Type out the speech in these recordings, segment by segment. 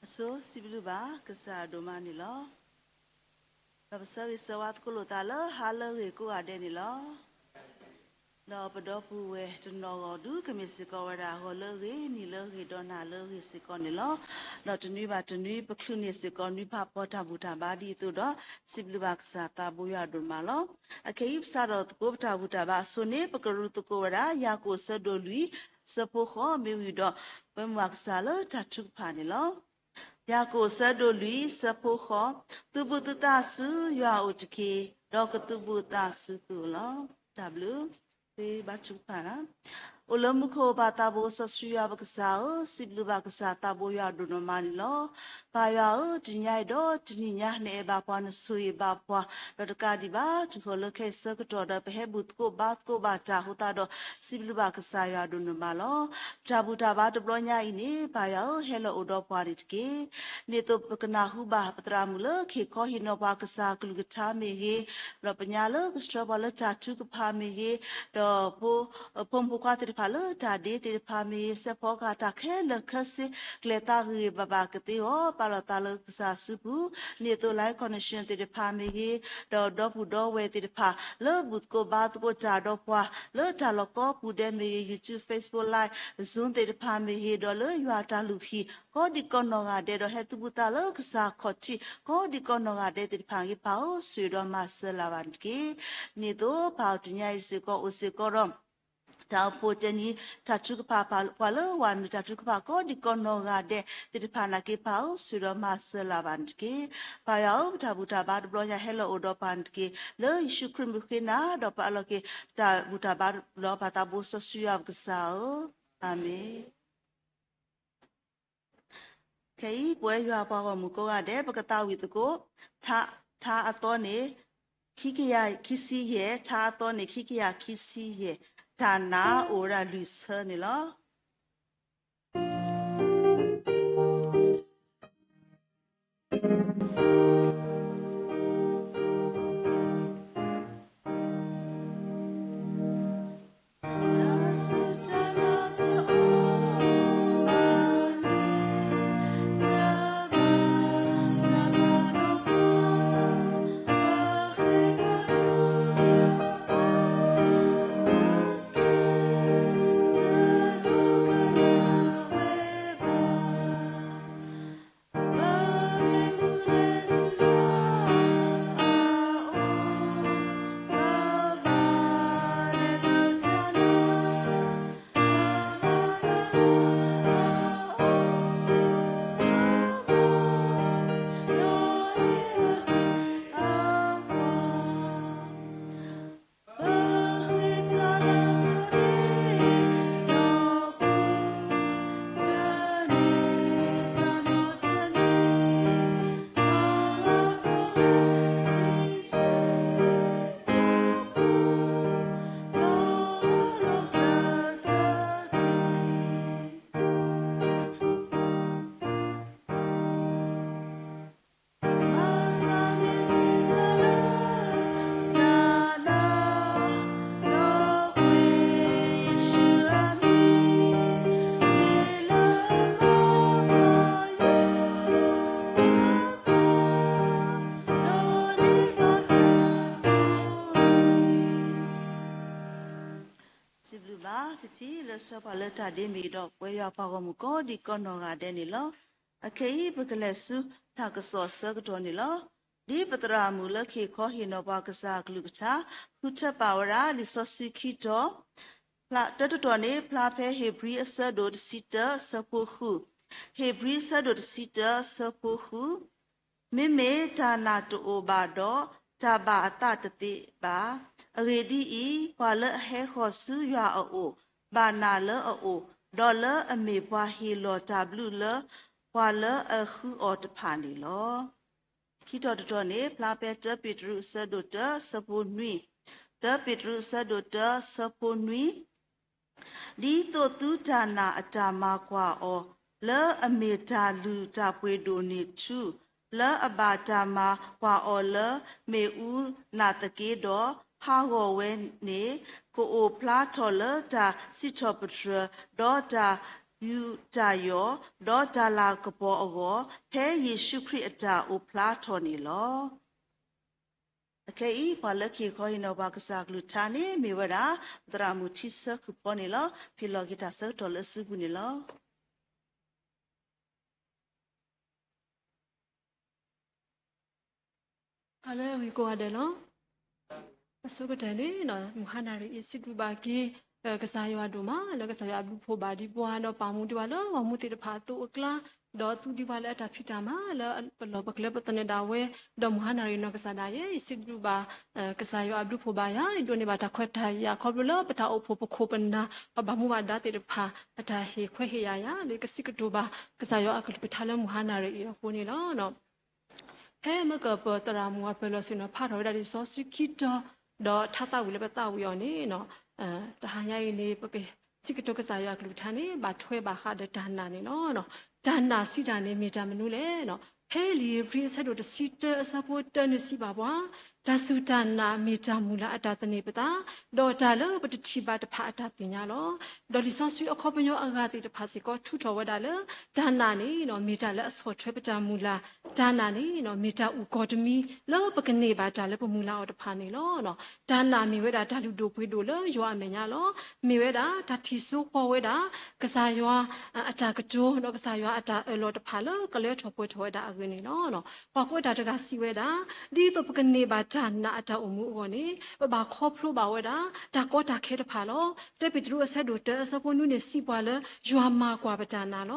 So Sibiluba, Casadomanilo. Professor is a what Kulotala, Halo, Adenilo. No, but dopu we to know do Kamisico, Holo, Nilo, Donalo, Siconilo, not a new but a new Pecunistico, new Papa Tabutabadi to do, Sibilubaxa Tabuya Dumalo, a cave saddle to go Tabutaba, so ne Pakaruto Cora, Yako Sadoli, Sapoho, Miwido, when Waxalo, Tatu Panilo. Yako Sadoli, Sapoho, Tubutu you are Utiki, Dokatubu Tasu Tula, W. Bacu para. Ulamuko batabo sasuya bakasao, siblu bakasa tabo ya dunomani lo, payao, tinyai do, tinya ne bapon sui bapwa, rotakadi ba, to holoke circuito da pehebutko batko bata hutado, siblu bakasa ya dunomalo, tabuta bat blonya ini, payao, hello udo paritke, neto pekanahu bah patramula, ke kohino bakasa kulgutame he, rapanyalo, kustrabala tatu kupame he, do po pompukwati palo tadi ti pami sepoka takhe lekasi kleta ri baba kete o palotalo sa supu ni to lai connection ti pami hi do pu we ti pa le but ko ba ko cha do pwa le ta lo ko pu de me YouTube Facebook live zoom ti pami hi do le ywa ta lu hi ko di ko no ga de do he tu buta le sa khochi ko di ko no ga de ti pa gi pa o sui do ma se la ban ki ni to pa ti nya si ko o si ko ro ta poteni tatu papa pala wan tatu papa di kono de ti pana ke pau sura masala bandke payau tabuta bad blonya hello odo pandke le shukrim bukena do palo ke ta buta bad lo pata boso suya gsao amen kei bwe ya pa ko mu ko de pakata wi to ko tha atone kikiya kisi ye tha atone kikiya kisi ye Tana ora luisa ni lo. So paleta de mi do we ya pa mu ko di kono ga de ni lo akei bakalesu ta ka so sa ko ni lo di patra mu la ke ko hi no ba ka sa klu cha putha pawara li so si ki do pla ta to ne pla phe hebri asa do sita sa pu hu hebri sa do sita sa pu hu me me ta na to o ba do ta ba ta te ba already e pala he ho su ya o ba na le o dollar a me bwa hi lo tablu le bwa le a khu o de phan ni lo ki to ne pla pe te petru sa do ta sa pu nui te petru sa do ta sa pu nui di to tu ta na ata ma kwa o le a me ta lu ta pwe do ni chu le a ba ta ma kwa o le me u na ta ke do ha go we ne ko o pla to le ta si to ptra do ta ยูจายอดอดาลากปออโกแพ้เยซูคริสต์จาอุพลาทอนี่ลอโอเคอีพอเลิกขี้คอยนอบากษากลุชานี่มีเวลาตรามุชิสคุปอนี่ลอพิลอกิตาเซตอลสุบุนี่ลออะไรวิโกอาเดลสุกเดนี่เนาะมุฮันนารีอิสิกุบากีกษายอดูมาแล้วกษายอบุโพบาดีบัวเนาะปามุดีวาลวามุติตพาตุอกลาดอตุดีวาลตัดพิตามาแล้วปลอบกเลปตเนดาเวดอมุฮันนารีเนาะกษาดายอิสิกุบากษายอบุโพบายาโดนิบาตาควทายาคอบลปตาโอโพปโคปนาปบามุวาดาติตพาอตาเฮควเฮยายาเลกสิกตุบากษายออกลปทาลมุฮันนารีโคนี่เนาะเฮ้เมื่อเกิดตรามัวเปลสินพาเราได้ซอสคิดดอท่าตาวิเลปตาวิอนี่เนาะทหารใหญ่นี่ปกสิกตกษายากลุทานี่บาดถ้วยบาคาเดดานานี่เนาะดานาสิดานี่มีจามนุเลเนาะเฮลีบริษัทดสิเตอสะโพเตนสิบาบวาดาสุตานามีจามูลาอตาตเนปตาดอตาเลปตชิบาตพาอตาติญาโลดอลิซอสุอคอปญออากาติตพาสิกอทุทอวดาเลดานานี่เนาะมีตาเลอสอช่วยปจามูลาดานานี่เนาะมีตาอุกอดมีเลปกเนบาตาเลปมูลาอตพานี่โลเนาะดานามีเวดาดาลุโดปุยโดเลยัวเมญาโลมีเวดาดาทิสุปอเวดากษายัวอตากะโจเนาะกษายัวอตาโลตพาเลกะเลทอปวยทอวดาอเกนี่เนาะปอกวดาตกะสิเวดาดีตปกเนบาตานาอตาอมูโอนี่บาคอพลูบาเวดาตากอตาเคตพาโลเตปิตรูอเซโดเตอสะปนุเนสิปวาเลยัวมากว่าปจานาโล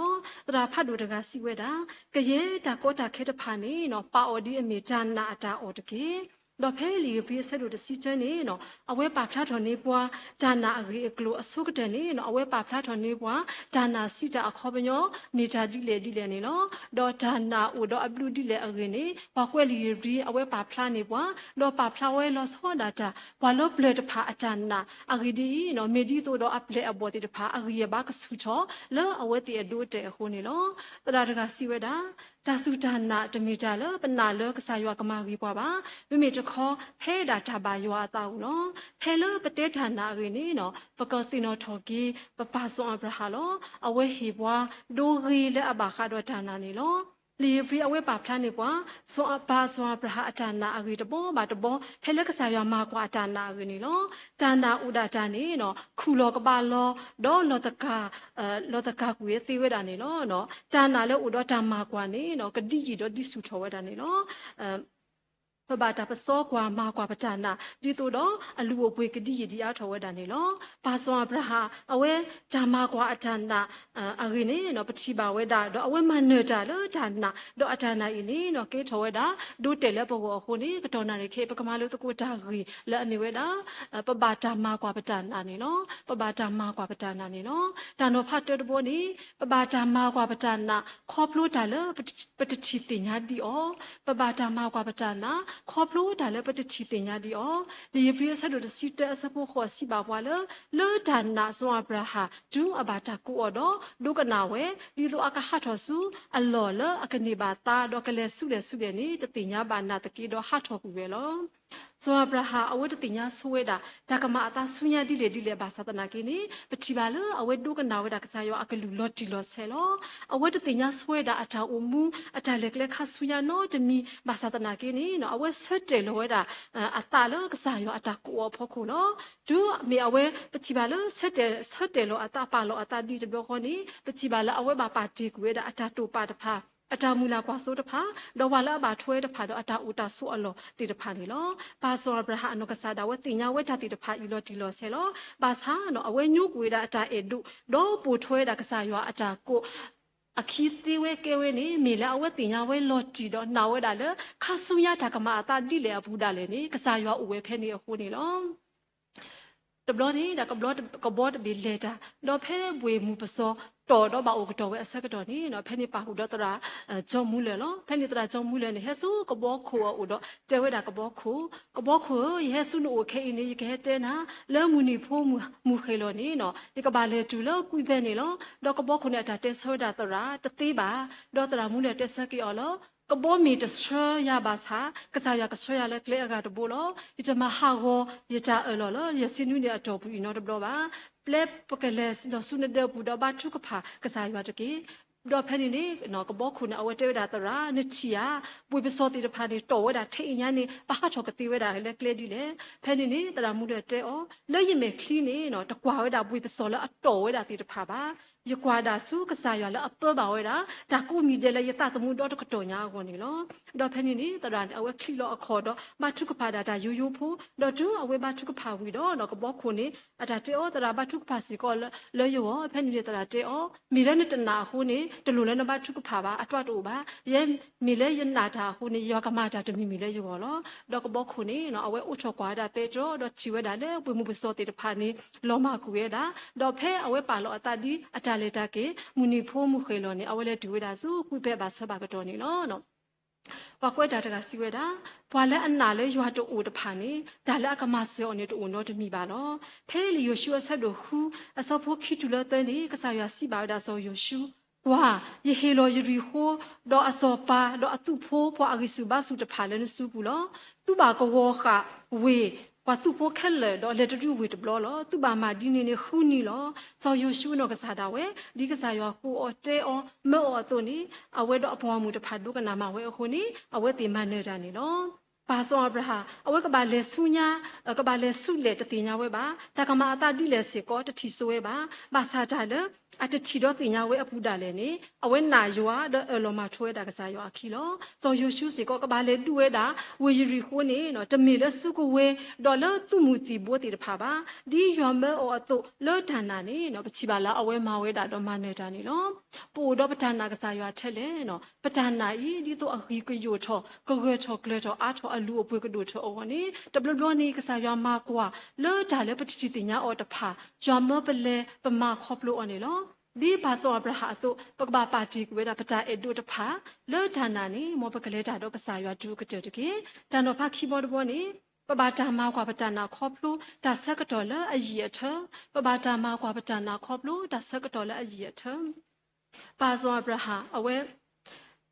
ตราพัดโดตกะสิเวดากะเยตากอตาเคตพานี่เนาะปาออดีอเมจานาอตาออตเกดอเพลีบริเซโดตสิเจนี่เนาะอเวปาพลาทอนี่ปัวจานาอเกอโกลอสุกเตนี่เนาะอเวปาพลาทอนี่ปัวจานาสิตาอคอปญอเมจาดิเลนี่เนาะดอจานาอุดออับลูดิเลอเกนี่ปาควลีบริอเวปาพลานี่ปัวดอปาพลาเวลอซอดาจาปาลอเปลตพาอาจารย์นาอเกดีเนาะเมดิโตดออัปเลอบอติตพาอเกยบากสุชอเลออเวติอดูเตอโคนี่เนาะตราดกะสิเวดาตาสุดานาตมีจาเลปนาเลกษายกมากีปวาบาเมเมจคอเฮดาทาบายอตาอุเนาะเฮเลปเตฐานาเรนี่เนาะปกติโนทอกีปปาซอนอับราฮาโลอเวฮีบวาโดรีเลอบาคาดอทานานี่โลลีบรีอเวปาพลานี่ปวาซอปาซออับราฮาอาจารย์นาอรีตบอบาตบอเฮเลกษายมากว่าอาจารย์นาเรนี่โลจานาอุดาจานี่เนาะคูโลกบาโลดอลอตกาลอตกากุเยติเวดานี่เนาะจานาเลอุดอตามากว่านี่เนาะกดิจิดอดิสุทอเวดานี่เนาะพบาตาปซอกว่ามากว่าปจานาดีตัวดออลูอปวยกดีดีอาทวดานี่ลอปาสวาบราฮาอเวจามากว่าอาจารย์นาอเรนี่เนาะปฏิบาเวดาดออเวมันเนจาเลจานาดออาจารย์นาอินี่เนาะเกทวดาดูเตเลปโกโคนี่กตอนาริเคปกมาลุตะกูจารีและอมีเวดาปบาตามากว่าปจานานี่เนาะปบาตามากว่าปจานานี่เนาะตานอพัตเตอร์บนี่ปบาตามากว่าปจานาครอบรู้ตาเลปฏิชิติญาดีอปบาตามากว่าปจานาครอบรู้แต่ละปฏิชิติญาดีอ๋อลีบริษัทดูสิเตอสะโพขอสิบาวาเลดานาสวาบราฮาจูอบาตากูอดอดูกันนาเวลีโตอากาฮัทอสุอัลลอเลอากนิบาตาดอกเลสุเลนี่จะติญาบานาตะกีดอฮัทอกูเวลอสวาบราฮาอเวตติญาสเวดาตากมาตาสุญญาดิเลบาสตนากินีปฏิบาเลอเวดูกันนาเวดากษายออากลุลอติลอเซลอเวตติญาสเวดาอาจาอุมูอาจาเล็กๆคาสุญญาโนจะมีบาสตนากินีเนาะอเวเซเตลเวดาอัตตาเลกษายออาตากูอพอคุเนาะดูมีอเวปฏิบาเลเซเตลอัตตาปาลออัตตาดีตบคอนีปฏิบาเลอเวบาปาจิกูเวดาอาจาตูปาตพาอาจามูลากว่าสุดพาดอกวาละบาถ้วยตพาดอกอาตาอุตาสุอโลติตพานี่ลปาสวาบราฮาอนกษาดาวติญาเวทาติตพาอีโลติโลเซโลบาซาเนาะอเวญูกูเวดาอาตาเอดุดอปูถ้วยดากษายออาจาโกอคิติเวเกเวนี่มีแล้วอเวติญาเวโลติดอนาเวดาเลคาสุญาตากมาอาตาดิเลอบูดาเลนี่กษายออเวเพนี่อคูนี่ลตบลอนี่ดากบลอกบอดบิเลตาดอเพบวยมูปซอต่อดอบาโอกตอเวอสกตอนี่เนาะเพนี่ปาหูดอตราจอมูเลเนาะเพนี่ตราจอมูเลนี่เฮซูกบอคูอุดอเจเวดากบอคูเฮซูโนโอเคอินี่ยเกเตนะเลมูนี่โพมูเคโลนี่เนาะนี่กบาเลจูเลกุยเบนี่เนาะดอกบอคูเนี่ยตาเตโซดาตราตติบาดอตรามูเลเตสกิออล ကဘောမီတဆရပါစာကစားရကဆရလဲကလေအကတဘောလောဒီတမဟာကိုရကြအလောလောရစင်းနူနေအတော်ဘူးနော်တဘလောပါပလက်ပကလက်လောဆုနေတော့ဘူးတော့ဘာထုကဖာကစားရတကေတော့ဖဲနေနော်ကဘောခုနအဝတဲတာတရာနချီယာပွေပစောတိတဖာနေတော်ဝတာထိညာနေဘာဟာချောကတိဝတာလဲကလေဒီလေဖဲနေတရာမှုတဲ့တဲအောလဲရမေခလီနေနော်တကွာဝတာပွေပစောလဲအတော်ဝတာတိတဖာပါยกว่าดาสู้กษายาแล้วอัปเปอร์บ่าวดาดากูมีเดลยตาตมูดอตกตอญาคนนี่ลอดอเพนี่นี่ตะดานเอาไว้คลิลออคอดอมาทุกพาดายูยูพูดอจูเอาไว้บาทุกพาวีดอนอกบ่คนนี่อะดาเตอตะดาบาทุกพาสิก็เลยอเพนี่ตะดาเตอมีเลนตนาฮูนี่ตะลุเลนบาทุกพาบาอตวะโตบาเยมีเลยนาดาฮูนี่ยอกมาดาตมีเลยอยู่ลอดอกบ่คนนี่เนาะเอาไว้อุชกว่าดาเปโตดอชีวดาเลปุมุปโสติตพานี่ลอมากูเวดาดอเพเอาไว้ปาลออตาดีอะตาเลตาเกมูนีโพมุเคลอนี่เอาไว้เลดูเวดาสู้คุเปบาสบากตอนี่ลอเนาะว่าကွက်တာတကစီဝဲတာဘွာလက်အနာလဲရွာတူအိုတဖာနေဒါလက်အကမဆေအော်နေတူနော်တမိပါတော့ဖဲလီယိုရှုအဆက်တို့ဟူအစောဖို့ခိတူလတန်ဒီကဆာရစီပါဒါဆိုယိုရှုဝါယေဟေလိုယရီဟိုဒေါ်အစောပါဒေါ်အတုဖိုးဘွာအဂိစုဘဆုတဖာလဲနစုဘူးလောသူပါကောခဝေว่าตุโพแค่เลยดอเลตรูวิตบลอลอตุบามาดีนี่นี่คูนี่ลอซอยูชูนอกษาดาเวดีกษายอคูออเตอเมออตัวนี้เอาไว้ดออพอมูตะพาดุกนามาเวอคนนี้เอาไว้ติมาเนดานี่ลอปาซออับราฮาเอาไว้กบาเลสุญากบาเลสุเลตติญาเวบาตากมาอตาดิเลเสกอตติโซเวบาบาซาดาเลအတချီတော့တင်ညာဝဲအပူတာလဲနေအဝဲနာယွာတော့အလောမထွဲတာကစားယွာခီလောစောယိုရှုစီကောကဘာလဲတူဝဲတာဝေရီခိုးနေနော်တမီလဲစုကဝဲဒေါ်လာသူမူတီဘိုတီတဖာပါဒီယွမ်မဲအော်အတုလောဌာနာနေနော်ပချီပါလာအဝဲမဝဲတာတော့မနေတာနေလောပိုတော့ပဌာနာကစားယွာချက်လဲနော်ပဌာနာဤဒီတော့အခီကယိုချောကကချောကလေချောအားချောအလူအပွေကဒိုချောအော်နေတဘလဘလနေကစားယွာမကွာလောဒါလဲပချီတင်ညာအော်တဖာယွမ်မဲပလဲပမာခေါပလိုအော်နေလောဒီပါစောအဘရာတုပကဘာပါတီကွေတာပတာအဒုတဖာလောဌာနာနီမောပကလေတာတော့ကစားရွာဒုကကြတကေတန်တော့ဖခီဘောတဘောနီပဘာတာမာကွာပတနာခေါပလူဒါဆက်ကတော်လအကြီးအထပဘာတာမာကွာပတနာခေါပလူဒါဆက်ကတော်လအကြီးအထပါစောအဘရာအဝဲ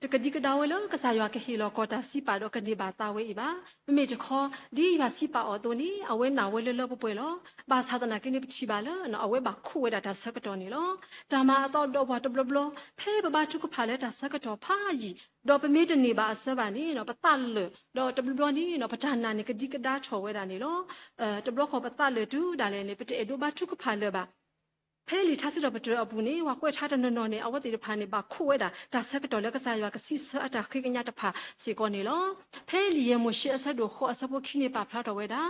တကဒီကဒါဝဲလောကစားရွာကဟီလောကောတာစီပါတော့ကနေပါတာဝဲဤပါမမေတခေါ်ဒီပါစီပါအော်တိုနီအဝဲနာဝဲလလပပွဲလောဘာသာတနာကိနေပချီပါလောနော်အဝဲပါခုဝဲတာဒါဆက်ကတော့နေလောဒါမာတော့တော့ဘာတဘလဘလဖဲဘဘာထုကဖာလဲဒါဆက်ကတော့ဖာကြီးတော့ပမေတနေပါအစပါနေနော်ပတလတော့တဘလဘလနီနော်ပဌာနာနေကဒီကဒါချော်ဝဲတာနေလောတဘလခေါ်ပတလတူဒါလည်းနေပတေဒိုဘာထုကဖာလဲပါဖဲလီထားစတော့ပတရအပူနေဝါကွက်ထားတဲ့နော်နေအဝတ်တီဖာနေပါခိုးဝဲတာဒါဆက်ကတော့လက်ကစားရွာကစီဆအတာခိကညာတဖာစီကောနေလောဖဲလီရဲ့မရှိအဆက်တို့ခေါ်အစဖို့ခိနေပါဖလာတော့ဝဲတာ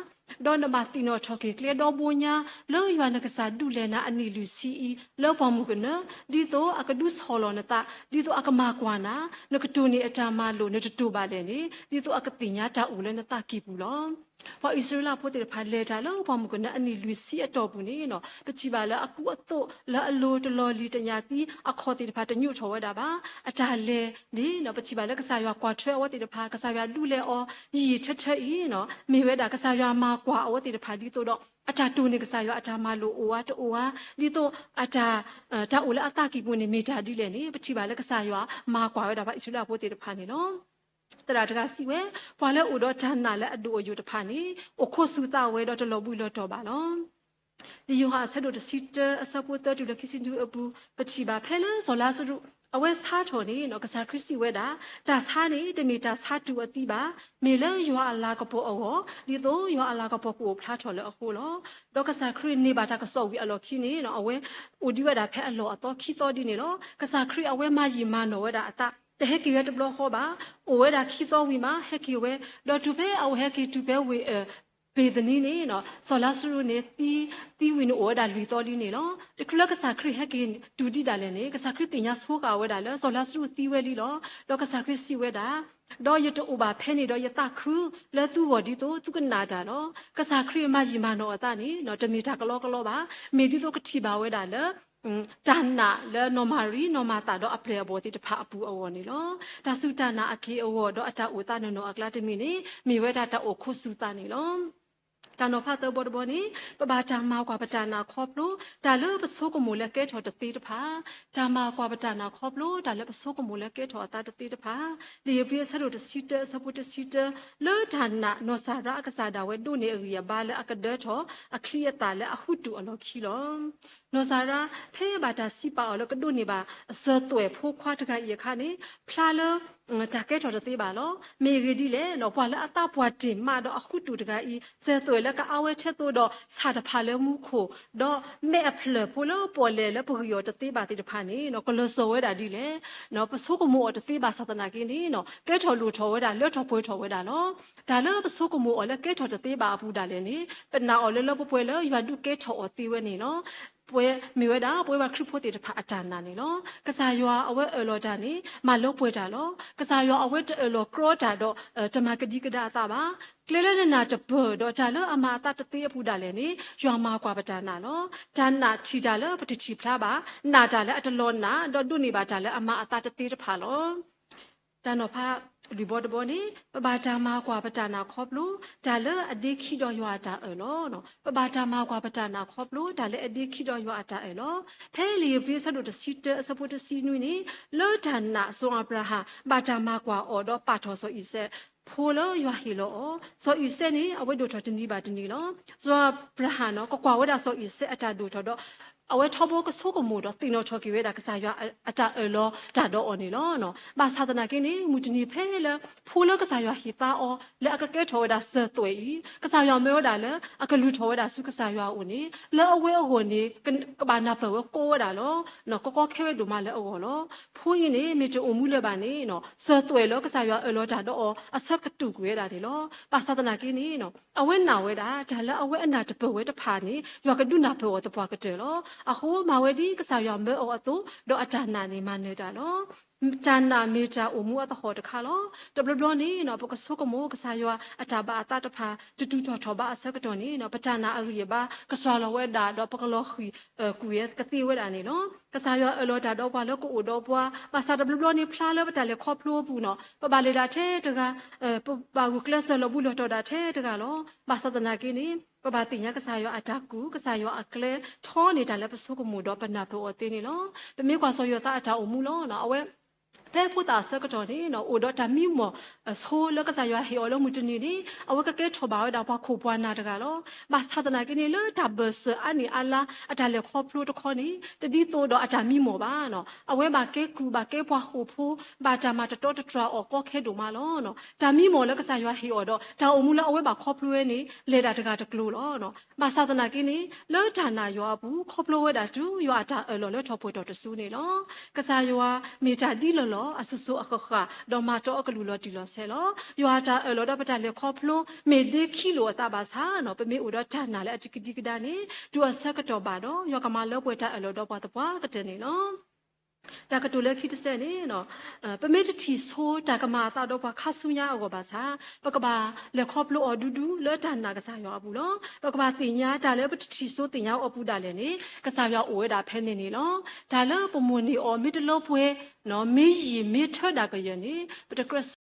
ဒေါ်နမတီနိုချော်ကေကလေတော့ဘူညာလောရွာနကစားဒူလဲနာအနီလူစီလောပေါ်မှုကနဒီတော့အကဒုဆောလောနတာဒီတော့အကမာကွာနာနကတူနေအတာမလို့နတတူပါတယ်နေဒီတော့အကတိညာတာဦးလဲနတာကီဘူးလောဘာဣစရာဖို့တဲ့ဖာလေတာလောပေါ်မှုကနအနီလူစီအတော်ဘူးနေနော်ပချီပါလားအကူအတော့လာအလိုတလော်လီတညာတီအခေါ်တဲ့ဖာတညွတ်ချော်ဝဲတာပါအတာလေဒီနော်ပချီပါလားကစားရွာကွာထွဲဝတ်တဲ့ဖာကစားရွာဒူလဲအော်ရီထက်ထက်ဤနော်မေဝဲတာကစားရွာမှာกว่าအဝတ်တီတဖာဒီတော့အတာတူနေကစားရအတာမလို့အိုဝါတိုဝါဒီတော့အတာတာအိုလာအတာကီပွနေမိတာဒီလေနေပချီပါလက်ကစားရမာกว่าရတာပါအစလာပိုတေတဖာနေနော်တရာတကစီဝဲဘာလဲအိုတော့ဌာနာလဲအတူအယူတဖာနေအခုစုတာဝဲတော့တလောဘူးလို့တော့ပါနော်ဒီယူဟာဆက်တော့တစီတအစပိုတတူလခိစင်တူအပူပချီပါဖဲလဲဇော်လာစရုအဝဲစားထော်နေနော်ကစားခရစ်စီဝဲတာဒါစားနေတမီတာစားတူအတိပါမေလဲရွာအလာကပေါ်အောဒီတော့ရွာအလာကပေါ်ကိုဖလားထော်လဲအခုလောဒေါကစားခရစ်နေပါတာကစောက်ပြီးအလောခီနေနော်အဝဲအိုဒီဝဲတာဖဲအလောအတော့ခီတော်ဒီနေနော်ကစားခရစ်အဝဲမကြီးမနော်ဝဲတာအတတဟက်ကီရတဘလခေါ်ပါအိုဝဲတာခီတော်ဝီမှာဟက်ကီဝဲဒေါ်တူဖဲအဝဲဟက်ကီတူဖဲဝေပေဒနီနေနော်ဆောလာဆရူနေတီဝီနိုဒါလူတော်လီနေလောတကလကစားခရဟက်ကင်ဒူဒီဒါလည်းနေကစားခရတင်ညာဆိုးကဝဲဒါလဲဆောလာဆရူတီဝဲလီလောတော့ကစားခရစီဝဲဒါတော့ရတူဘာဖဲနေတော့ရတခုလဲသူ့ဘော်ဒီတော့သူကနာတာနော်ကစားခရမကြီးမနော်အတာနေနော်တမီတာကလောကလောပါမေဒီတော့ကတိပါဝဲဒါလဲတန်နာလဲနော်မာရီနော်မာတာတော့အပလေဘောတိတဖာအပူအော်နေလောဒါစုတနာအခေအော်တော့အတာဥတာနော်အကလာတမီနေမိဝဲတာတော့ခုစုတာနေလော တန်တော်ဖတ်တော့ဘော်နီပဘာချာမာကွာပတနာခေါပလို့ဒါလည်းပစိုးကမူလက်ကဲထော်တသေးတဖာဂျာမာကွာပတနာခေါပလို့ဒါလည်းပစိုးကမူလက်ကဲထော်အတာတသေးတဖာလီယပြည့်ဆရတို့စီတစပုတစီတလောဌာနနောစာရအကစားဒါဝဲဒုနေရဘာလအကဒထောအခလီယတာလည်းအခုတူအလောခီလောနောစာရာဖေးဘာတာစီပါအလောကဒုနေပါအစသွဲဖိုးခွားတကရခါနေဖလာလတာကဲထော်တသေးပါလောမေရီဒီလေနော်ဘွာလအတာဘွာတင်မာတော့အခုတူတကဤစဲသွဲလည်းကအဝဲချက်တို့တော့စာတဖာလည်းမှုခိုတော့မဲအဖလပိုလောပေါ်လေလည်းပူရောတသေးပါတိတဖာနေနော်ကလဆောဝဲတာဒီလေနော်ပစိုးကမို့တသေးပါသဒနာကင်းနေနော်ကဲထော်လူထော်ဝဲတာလွတ်ထော်ပွဲထော်ဝဲတာနော်ဒါလည်းပစိုးကမို့လည်းကဲထော်တသေးပါဘူးဒါလည်းနေပနာအော်လည်းပွဲလည်းရွာဒုကဲထော်အသေးဝဲနေနော်ပွဲမိဝဲတာပွဲမှာခရစ်ဖို့တေတဖာအတာနာနေနော်ကစားရွာအဝဲအလော်တာနေမလို့ပွဲတာလောကစားရွာအဝဲအလော်ကရောတာတော့တမကတိကဒါအသာပါကလေးလေးနာတဘောတော့ဂျာလအမအတာတသေးအပူတာလည်းနေရွာမှာကွာပတာနာလောဂျာနာချီတာလည်းပတိချီဖလားပါနာတာလည်းအတလောနာတော့ဒုနေပါတာလည်းအမအတာတသေးတဖာလောတန်တော့ဖာဒီဘောတဘောနေပဘာတာမာကွာပတာနာခေါပလို့ဒါလည်းအဒီခိတော့ရွာတာလောနော်ပဘာတာမာကွာပတာနာခေါပလို့ဒါလည်းအဒီခိတော့ရွာတာလောဖဲလီပြဆတ်တို့တစီတစပုတစီနွေနေလောဌာနဆိုအဗရာဟာဘာတာမာကွာအော်တော့ပါထောဆိုဣစေဖိုလရွာဟီလောဆိုဣစေနေအဝဲတို့တော်တင်ဒီပါတင်ဒီလောဆိုဗရာဟာနော်ကွာဝဲတာဆိုဣစေအတာတို့တော်အဝဲထောဘောကဆိုကမို့တော့တင်တော့ချော်ကီဝဲတာကစားရွာအတာလောဒါတော့အော်နေလောနော်ဘာသာတနာကင်းနေမူတနီဖဲလေဖိုးလကစားရွာဟီတာအော်လေအကကဲထော်ဒါဆသွေကစားရွာမဲဒါလေအကလူထော်ဒါစုကစားရွာဦးနေလေအဝဲအဟိုနေကဘာနာပဲကိုဝဒါလောနော်ကောခဲဝဲဒူမလေအော်လောဖိုးရင်နေမေတူအမှုလေပါနေနော်ဆသွေလောကစားရွာအလောဒါတော့အဆက်ကတူကွဲတာဒီလောဘာသာတနာကင်းနေနော်အဝဲနာဝဲတာဒါလေအဝဲအနာတပဝဲတဖာနေရွာကဒုနာဖေောတပွားကတဲ့လောအခုမဝဲဒီကစားရမဲအော်အတူတော့အချာနာနေမနေတာနော်ဂျာနာမေတာအမှုအတဟောတခါလောတဘလဘလနေနော်ပကဆုကမောကစားရအတာဘာအတာတဖာတူတော်ထောဘာအစကတော်နေနော်ပချာနာအရဘာကစားလဝဲတာတော့ပကလောခီကူရကတိဝဲတာနေနော်ကစားရအလောတာတော့ဘာလောကိုတော့ဘွာပါစာတဘလဘလနေဖလားလဘတာလေခေါပလို့ဘူးနော်ပပလေတာထဲတကပါကူကလဆလဘူးလို့တော့တာထဲတကလောပါစတနာကိနေပပတိညာကစားရအတာကူကစားရအကလေထောနေတာလည်းပစုကမှုတော့ပနာဖို့အတင်းနေလောပမေကွာဆောရတာအတာအမှုလောနော်အဝဲဖဲဖူတာစကတော်နေနော်အိုတော့တမီမောဆိုးလကစားရဟေအလုံးမတနေနေအဝကကဲထောပါတော့ဘာခိုပွားနာတကလောမဆဒနာကိနေလတဘဆအနီအလာအတာလေခေါပလို့တခေါနေတတိတိုတော့အတာမီမောပါနော်အဝဲဘာကဲကူဘာကဲပွားခိုဖိုးဘာတာမတတော်တထရာအော်ကောခဲတို့မလောနော်ဒါမီမောလကစားရဟေအော်တော့ဒါအမှုလအဝဲဘာခေါပလို့နေလေတာတကတကလို့လောနော်မဆဒနာကိနေလောဌာနာရောဘူးခေါပလို့ဝဲတာတူရွာတာလောလောထောပွေတော်တဆူနေလောကစားရမေတာဒီလောအဆဆူအခခဒေါ်မာတော့အကလူလော်တီလော်ဆဲလောရွာတာလော်တော့ပတလေခေါဖလိုမေဒေခီလိုတာဘာသာနော်ပမေဥတော့ဌာနာလေအတိကတိကဒါနေတူအဆက်ကတော့ပါတော့ယောကမလောပွဲတာလော်တော့ပါတပွားကတဲ့နေနော်တာကတူလက်ခိတဆဲနေနော်ပမေတတီဆိုတာကမာသာတော့ပါခါဆူညာအောပါစာပကဘာလက်ခေါပလိုအဒူဒူလောဌာနာကစားရောဘူးလောပကဘာတင်ညာဒါလည်းပတီဆိုတင်ညာအပူဒါလည်းနေကစားရောအိုဝဲတာဖဲနေနေလောဒါလည်းပမွန်နေအောမီတလောဖွဲနော်မေးရီမေထဒါကရနေပတကရ